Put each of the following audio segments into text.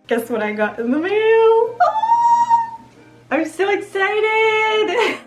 Guess what I got in the mail? Oh, I'm so excited!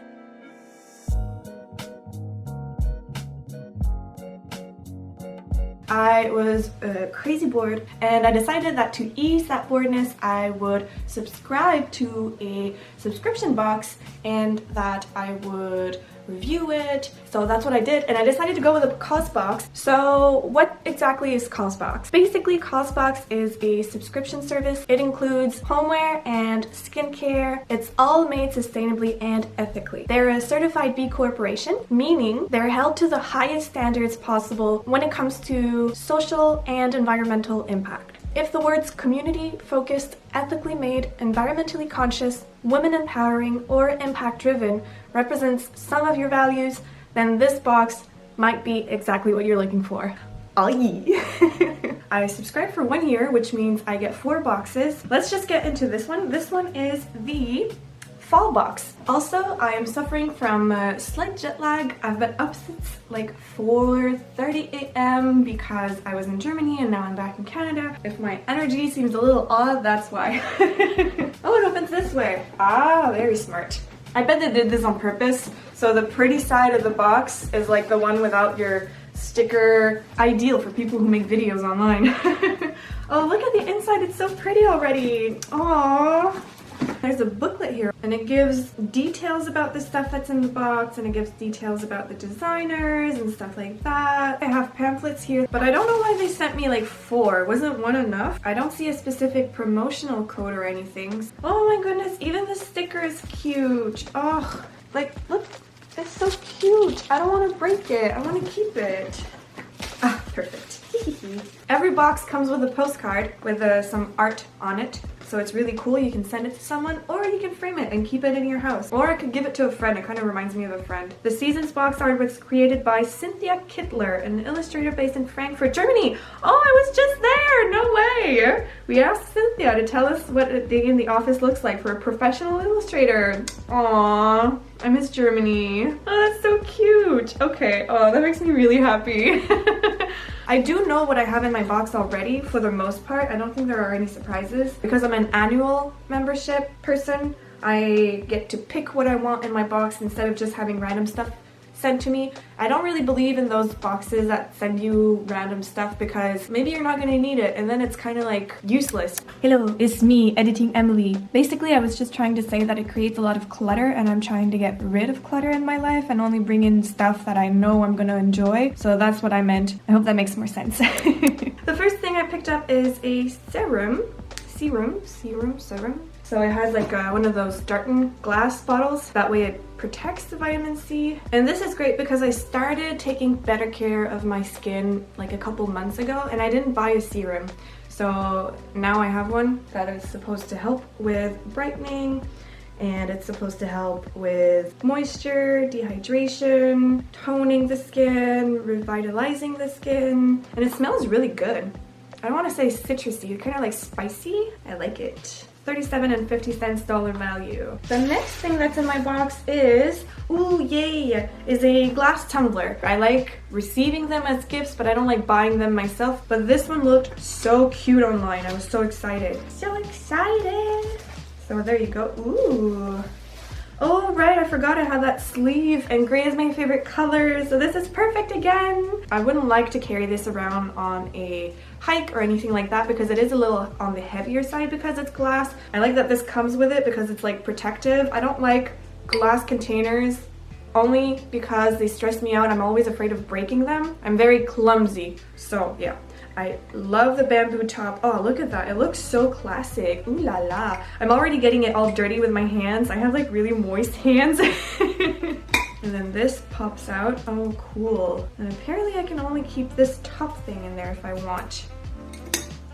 I was crazy bored and I decided that to ease that boredness I would subscribe to a subscription box and that I would review it. So that's what I did, and I decided to go with a Causebox. So what exactly is Causebox? Basically, Causebox is a subscription service. It includes homeware and skincare. It's all made sustainably and ethically. They're a certified B Corporation, meaning they're held to the highest standards possible when it comes to social and environmental impact. If the words community focused, ethically made, environmentally conscious, women empowering, or impact driven represents some of your values, then this box might be exactly what you're looking for. Aye. I subscribe for 1 year, which means I get 4 boxes. Let's just get into this one. This one is the fall box. Also, I am suffering from slight jet lag. I've been up since like 4:30 a.m. because I was in Germany and now I'm back in Canada. If my energy seems a little odd, that's why. Oh, it opens this way. Ah, very smart. I bet they did this on purpose. So the pretty side of the box is like the one without your sticker, ideal for people who make videos online. Oh, look at the inside. It's so pretty already. Aww. There's a booklet here and it gives details about the stuff that's in the box, and it gives details about the designers and stuff like that. I have pamphlets here, but I don't know why they sent me like 4. Wasn't 1 enough? I don't see a specific promotional code or anything. Oh my goodness, even the sticker is cute. Oh, like look, it's so cute. I don't want to break it. I want to keep it. Ah, perfect. Every box comes with a postcard with some art on it. So it's really cool. You can send it to someone, or you can frame it and keep it in your house. Or I could give it to a friend. It kind of reminds me of a friend. The Seasons box art was created by Cynthia Kittler, an illustrator based in Frankfurt, Germany. Oh, I was just there! No way! We asked Cynthia to tell us what a day in the office looks like for a professional illustrator. Aww, I miss Germany. Oh, that's so cute. Okay, oh, that makes me really happy. I do know what I have in my box already for the most part. I don't think there are any surprises. Because I'm an annual membership person, I get to pick what I want in my box instead of just having random stuff sent to me. I don't really believe in those boxes that send you random stuff because maybe you're not gonna need it and then it's kind of like useless. Hello, it's me, Editing Emily. Basically, I was just trying to say that it creates a lot of clutter and I'm trying to get rid of clutter in my life and only bring in stuff that I know I'm gonna enjoy. So that's what I meant. I hope that makes more sense. The first thing I picked up is a serum. So it has like one of those Darton glass bottles. That way it protects the vitamin C. And this is great because I started taking better care of my skin like a couple months ago and I didn't buy a serum. So now I have one that is supposed to help with brightening, and it's supposed to help with moisture, dehydration, toning the skin, revitalizing the skin, and it smells really good. I don't want to say citrusy, kind of like spicy. I like it. 37 and 50 cents dollar value. The next thing that's in my box is, ooh yay, is a glass tumbler. I like receiving them as gifts, but I don't like buying them myself. But this one looked so cute online. I was so excited. So excited. So there you go. Ooh. Oh right, I forgot I had that sleeve, and gray is my favorite color, so this is perfect again. I wouldn't like to carry this around on a hike or anything like that because it is a little on the heavier side because it's glass. I like that this comes with it because it's like protective. I don't like glass containers only because they stress me out. I'm always afraid of breaking them. I'm very clumsy, so yeah. I love the bamboo top. Oh, look at that. It looks so classic. Ooh la la. I'm already getting it all dirty with my hands. I have like really moist hands. And then this pops out. Oh, cool. And apparently I can only keep this top thing in there if I want.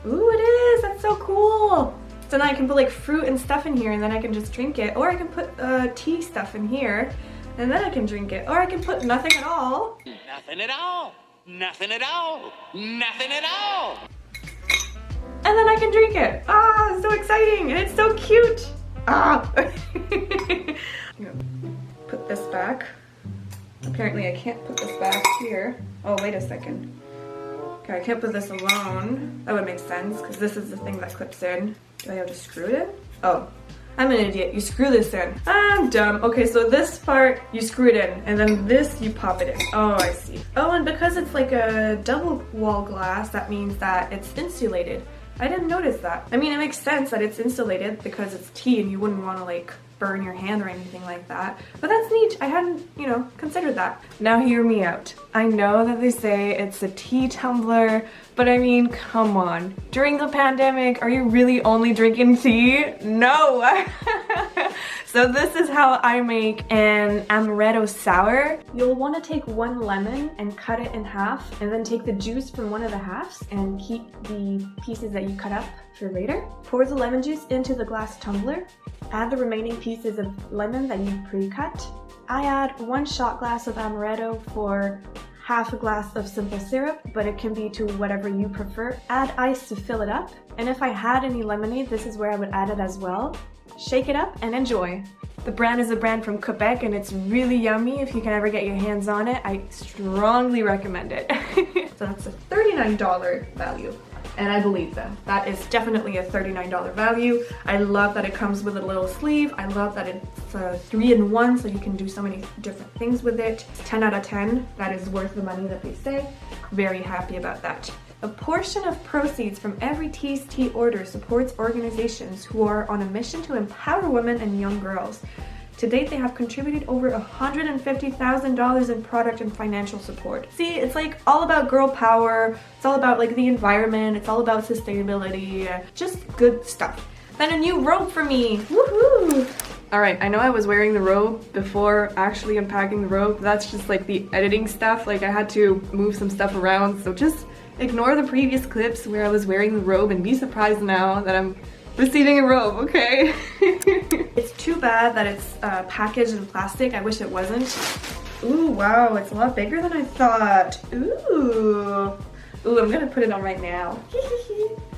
Ooh, it is. That's so cool. So now I can put like fruit and stuff in here and then I can just drink it. Or I can put tea stuff in here and then I can drink it. Or I can put nothing at all. Nothing at all. Nothing at all. Nothing at all. And then I can drink it. Ah, so exciting. And it's so cute. Ah. Put this back. Apparently I can't put this back here. Oh, wait a second. Okay, I can't put this alone. That would make sense because this is the thing that clips in. Do I have to screw it in? Oh, I'm an idiot. You screw this in. I'm dumb. Okay, so this part, you screw it in, and then this, you pop it in. Oh, I see. Oh, and because it's like a double wall glass, that means that it's insulated. I didn't notice that. I mean, it makes sense that it's insulated because it's tea and you wouldn't want to like burn your hand or anything like that. But that's neat. I hadn't, you know, considered that. Now hear me out. I know that they say it's a tea tumbler, but I mean, come on. During the pandemic, are you really only drinking tea? No! So this is how I make an amaretto sour. You'll want to take one lemon and cut it in half, and then take the juice from one of the halves and keep the pieces that you cut up for later. Pour the lemon juice into the glass tumbler. Add the remaining pieces of lemon that you pre-cut. I add 1 shot glass of amaretto for half a glass of simple syrup, but it can be to whatever you prefer. Add ice to fill it up, and if I had any lemonade, this is where I would add it as well. Shake it up and enjoy. The brand is a brand from Quebec and it's really yummy. If you can ever get your hands on it, I strongly recommend it. So that's a $39 value. And I believe them. That is definitely a $39 value. I love that it comes with a little sleeve. I love that it's 3-in-1, so you can do so many different things with it. 10 out of 10. That is worth the money that they say. Very happy about that. A portion of proceeds from every Tease Tea order supports organizations who are on a mission to empower women and young girls. To date, they have contributed over $150,000 in product and financial support. See, it's like all about girl power. It's all about like the environment. It's all about sustainability. Just good stuff. Then a new robe for me. Woohoo! Alright, I know I was wearing the robe before actually unpacking the robe. That's just like the editing stuff. Like I had to move some stuff around. So just ignore the previous clips where I was wearing the robe and be surprised now that I'm receiving a robe, okay? It's too bad that it's packaged in plastic. I wish it wasn't. Ooh, wow, it's a lot bigger than I thought. Ooh, I'm gonna put it on right now.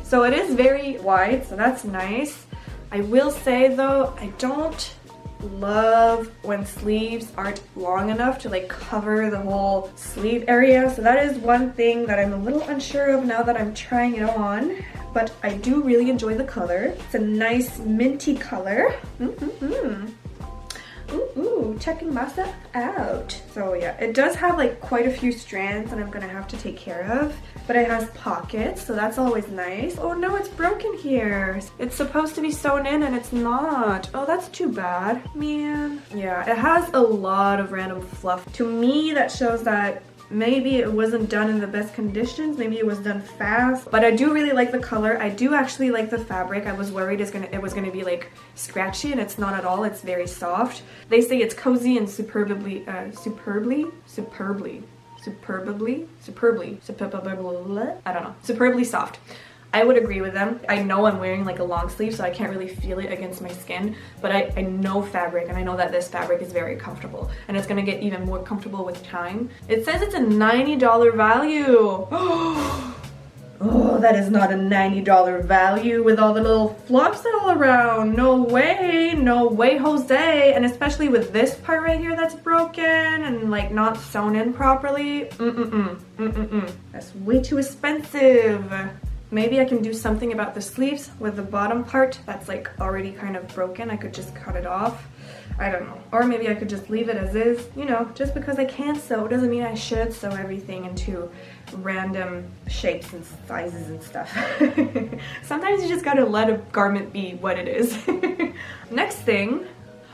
So it is very wide, so that's nice. I will say though, I don't love when sleeves aren't long enough to like cover the whole sleeve area. So that is one thing that I'm a little unsure of now that I'm trying it on. But I do really enjoy the color. It's a nice minty color. Ooh, checking myself out. So yeah, it does have like quite a few strands that I'm gonna have to take care of, but it has pockets, so that's always nice. Oh no, it's broken here. It's supposed to be sewn in and it's not. Oh, that's too bad, man. Yeah, it has a lot of random fluff. To me, that shows that maybe it wasn't done in the best conditions, maybe it was done fast, but I do really like the color. I do actually like the fabric. I was worried it was gonna be like scratchy, and it's not at all. It's very soft. They say it's cozy and superbly, I don't know, superbly soft. I would agree with them. I know I'm wearing like a long sleeve, so I can't really feel it against my skin, but I know fabric, and I know that this fabric is very comfortable, and it's gonna get even more comfortable with time. It says it's a $90 value. Oh, that is not a $90 value with all the little flops all around. No way, Jose. And especially with this part right here that's broken and like not sewn in properly. That's way too expensive. Maybe I can do something about the sleeves with the bottom part that's like already kind of broken. I could just cut it off. I don't know. Or maybe I could just leave it as is. You know, just because I can sew doesn't mean I should sew everything into random shapes and sizes and stuff. Sometimes you just gotta let a garment be what it is. Next thing.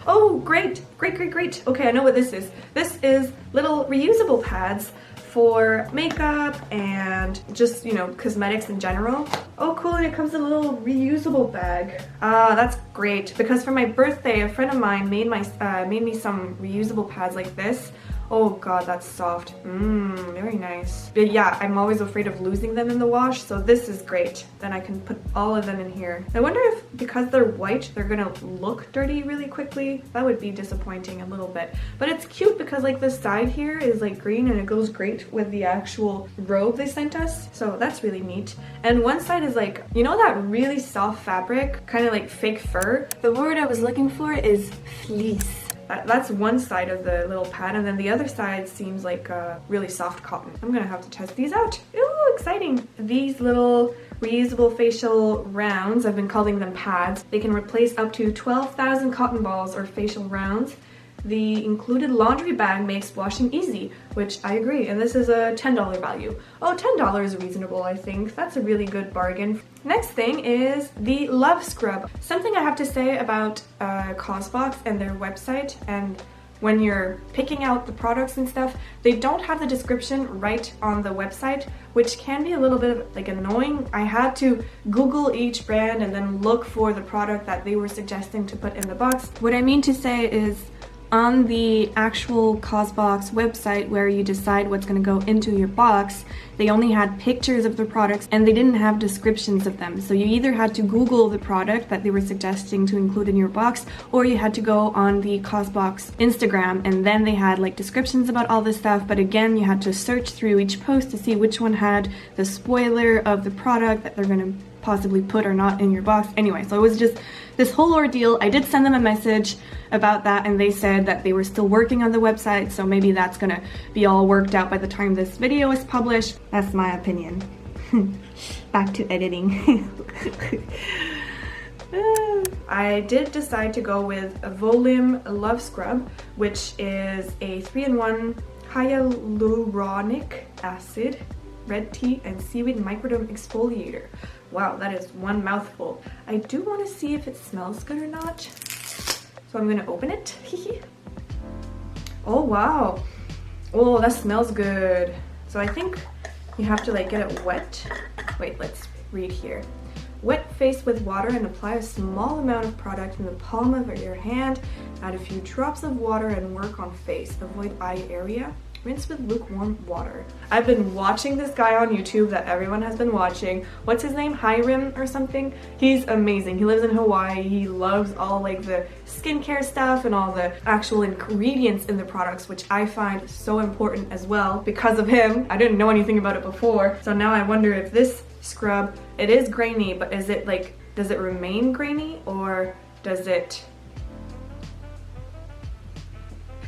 Oh, great. Okay, I know what this is. This is little reusable pads for makeup and just, you know, cosmetics in general. Oh cool, and it comes in a little reusable bag. That's great, because for my birthday, a friend of mine made me some reusable pads like this. Oh god, that's soft. Very nice. But yeah, I'm always afraid of losing them in the wash, so this is great. Then I can put all of them in here. I wonder if, because they're white, they're gonna look dirty really quickly. That would be disappointing a little bit. But it's cute because like the side here is like green and it goes great with the actual robe they sent us. So that's really neat. And one side is like, you know that really soft fabric? Kind of like fake fur? The word I was looking for is fleece. That's one side of the little pad, and then the other side seems like really soft cotton. I'm gonna have to test these out. Ooh, exciting. These little reusable facial rounds. I've been calling them pads. They can replace up to 12,000 cotton balls or facial rounds. The included laundry bag makes washing easy, which I agree, and this is a $10 value. Oh, $10 is reasonable, I think. That's a really good bargain. Next thing is the Love Scrub. Something I have to say about Causebox and their website, and when you're picking out the products and stuff, they don't have the description right on the website, which can be a little bit like annoying. I had to Google each brand and then look for the product that they were suggesting to put in the box. What I mean to say is, on the actual Causebox website where you decide what's going to go into your box, they only had pictures of the products and they didn't have descriptions of them. So you either had to Google the product that they were suggesting to include in your box, or you had to go on the Causebox Instagram and then they had like descriptions about all this stuff. But again, you had to search through each post to see which one had the spoiler of the product that they're going to possibly put or not in your box. Anyway, so it was just this whole ordeal. I did send them a message about that and they said that they were still working on the website, so maybe that's gonna be all worked out by the time this video is published. That's my opinion. Back to editing. I did decide to go with a Volume Love Scrub, which is a 3-in-1 hyaluronic acid, red tea, and seaweed microderm exfoliator. Wow, that is one mouthful. I do want to see if it smells good or not. So I'm gonna open it. Oh wow. Oh, that smells good. So I think you have to like get it wet. Wait, let's read here. Wet face with water and apply a small amount of product in the palm of your hand. Add a few drops of water and work on face. Avoid eye area. Rinse with lukewarm water. I've been watching this guy on YouTube that everyone has been watching. What's his name? Hiram or something? He's amazing. He lives in Hawaii. He loves all like the skincare stuff and all the actual ingredients in the products, which I find so important as well because of him. I didn't know anything about it before. So now I wonder if this scrub, it is grainy, but is it like, does it remain grainy or does it...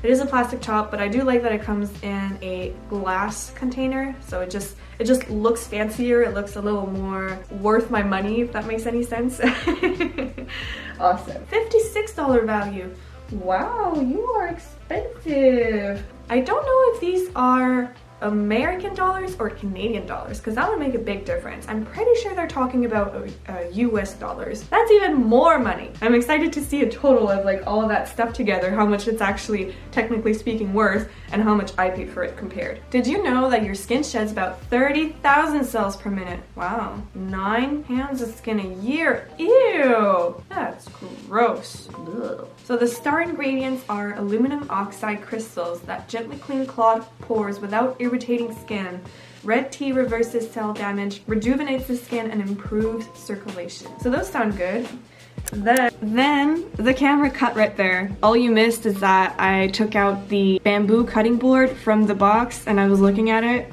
It is a plastic top, but I do like that it comes in a glass container, so it just looks fancier. It looks a little more worth my money, if that makes any sense. Awesome. $56 value. Wow, you are expensive. I don't know if these are American dollars or Canadian dollars, because that would make a big difference. I'm pretty sure they're talking about US dollars. That's even more money. I'm excited to see a total of like all of that stuff together, how much it's actually technically speaking worth, and how much I paid for it compared. Did you know that your skin sheds about 30,000 cells per minute? Wow. 9 pounds of skin a year. Ew. That's gross. Ugh. So the star ingredients are aluminum oxide crystals that gently clean clogged pores without irritating skin. Red tea reverses cell damage, rejuvenates the skin, and improves circulation. So those sound good. Then the camera cut right there. All you missed is that I took out the bamboo cutting board from the box and I was looking at it,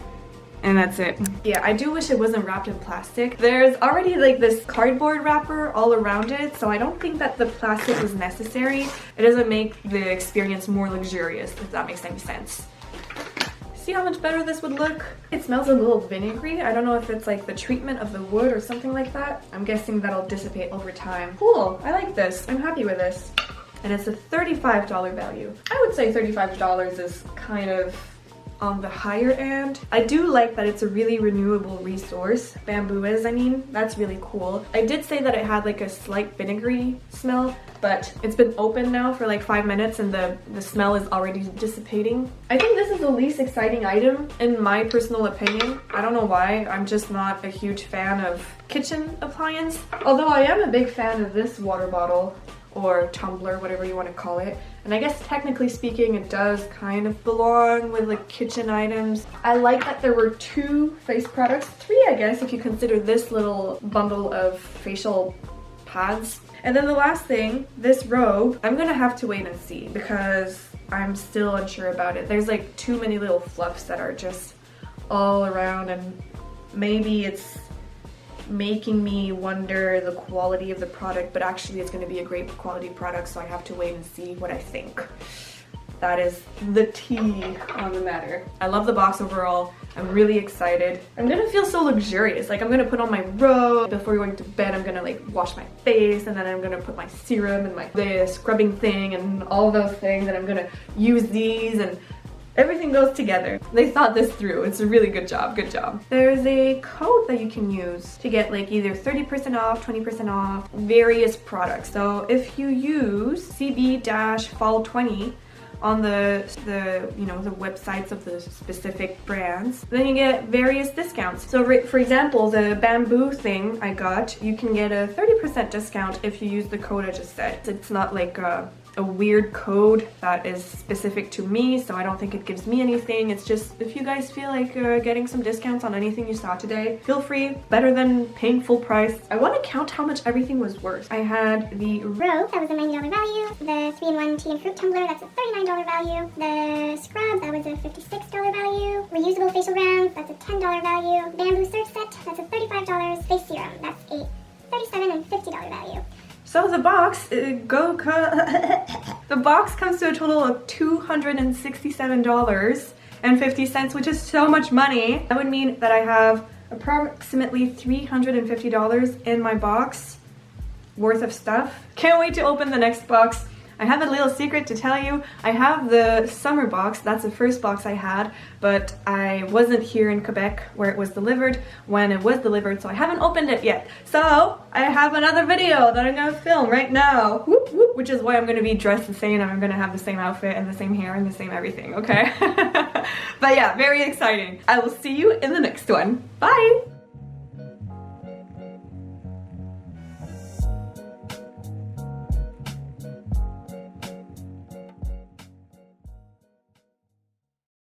and that's it. Yeah, I do wish it wasn't wrapped in plastic. There's already like this cardboard wrapper all around it, so I don't think that the plastic was necessary. It doesn't make the experience more luxurious, if that makes any sense. See how much better this would look? It smells a little vinegary. I don't know if it's like the treatment of the wood or something like that. I'm guessing that'll dissipate over time. Cool, I like this. I'm happy with this. And it's a $35 value. I would say $35 is kind of on the higher end. I do like that it's a really renewable resource. Bamboo is, I mean, that's really cool. I did say that it had like a slight vinegary smell, but it's been open now for like 5 minutes and the smell is already dissipating. I think this is the least exciting item in my personal opinion. I don't know why, I'm just not a huge fan of kitchen appliance. Although I am a big fan of this water bottle, or tumbler, whatever you want to call it. And I guess technically speaking, it does kind of belong with like kitchen items. I like that there were 2 face products, 3 I guess if you consider this little bundle of facial pads. And then the last thing, this robe, I'm gonna have to wait and see because I'm still unsure about it. There's like too many little fluffs that are just all around, and maybe it's making me wonder the quality of the product, but actually it's going to be a great quality product, so I have to wait and see what I think. that is the tea on the matter. I love the box overall. I'm really excited. I'm gonna feel so luxurious. Like I'm gonna put on my robe before going to bed. I'm gonna like wash my face, and then I'm gonna put my serum and the scrubbing thing and all those things, and I'm gonna use these, and everything goes together. They thought this through. It's a really good job. Good job. There's a code that you can use to get like either 30% off, 20% off, various products. So if you use CB-fall20 on the websites of the specific brands, then you get various discounts. So for example, the bamboo thing I got, you can get a 30% discount if you use the code I just said. It's not like a weird code that is specific to me, so I don't think it gives me anything. It's just if you guys feel like getting some discounts on anything you saw today, feel free. Better than paying full price. I want to count how much everything was worth. I had the Robe, that was a $90 value. The 3-in-1 tea and fruit tumbler, that's a $39 value. The scrub, that was a $56 value. Reusable facial rounds, that's a $10 value. Bamboo surf set, that's a $35. Face serum, that's a $37 and $50 value. So the box, the box comes to a total of $267.50, which is so much money. That would mean that I have approximately $350 in my box worth of stuff. Can't wait to open the next box. I have a little secret to tell you. I have the summer box, that's the first box I had, but I wasn't here in Quebec where it was delivered when it was delivered, so I haven't opened it yet. So I have another video that I'm gonna film right now, whoop, whoop, which is why I'm gonna be dressed the same, and I'm gonna have the same outfit and the same hair and the same everything, okay? But yeah, very exciting. I will see you in the next one. Bye!